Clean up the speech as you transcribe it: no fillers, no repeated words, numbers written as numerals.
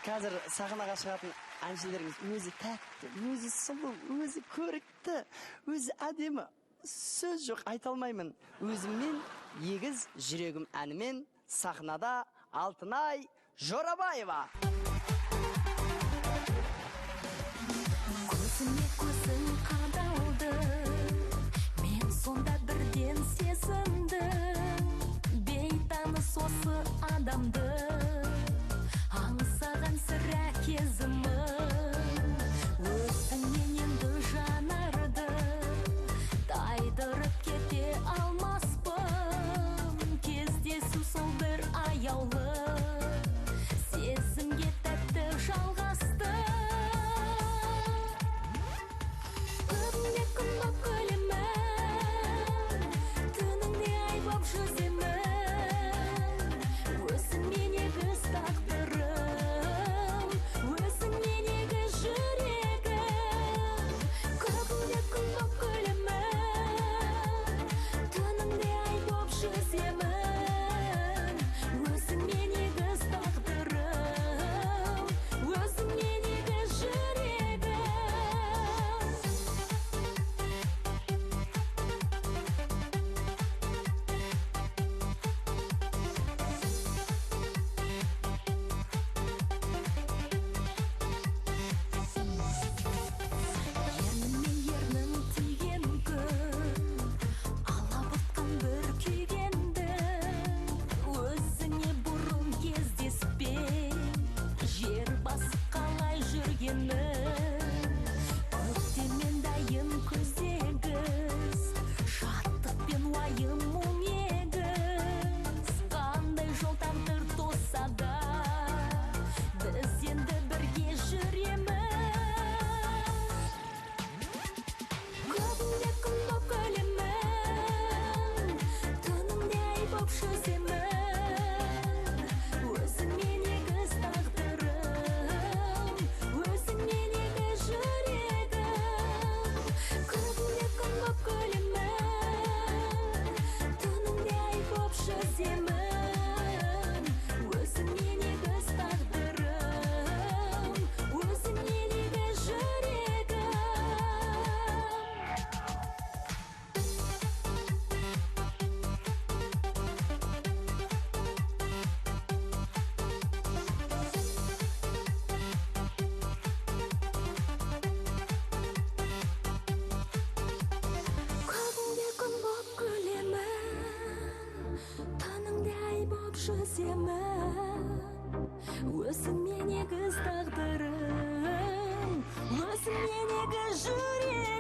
қазір сахнаға шығатын әншілеріңіз өзі тәтті, өзі сұлу, өзі көрікті, өзі әдемі. Сөз жоқ, айта алмаймын. Өзіммен егіз жүрегім әнімен сахнада Алтынай Жорабаева. Көзіме көзің қадалды, мен сонда бірден сезіндім, бейтаныс осы адамды, аңсаған сірә кезімін. Өзіңнен енді жанарды тайдырып кете алмаспын, кездесу сол бір аяулы сезімге тәтті жалғасты. Көбіне күн боп күлемін, түніңде ай боп жүземін. Өзіңмен егіз тағдырым, өзіңмен егіз жүрегім. Көбіне күн боп күлемін, түніңде ай боп жүземін. Өзіңмен егіз тағдырым, өзіңмен егіз жүрегім. Ерніммен ернің тиген күн, алабұртқан бір күйгенді, өзіңе бұрын кездеспей жер басып қалай жүргенмін. Көктеммен дайын күздегіз, шаттық пен уайым мұң егіз. Қандай жол тағдыр тосса да, біз енді бірге жүреміз. Көбіне күн боп күлемін, түніңде ай боп жүземін. Өзіңмен егіз тағдырым, өзіңмен егіз жүрегім. Көбіне күн боп күлемін, түніңде ай боп жүземін. Өзіңмен егіз тағдырым, өзіңмен егіз жүрегім. Көбіне күн боп күлемін, түніңде ай боп жүземін. Өзіңмен егіз тағдырым, өзіңмен егіз жүрегім.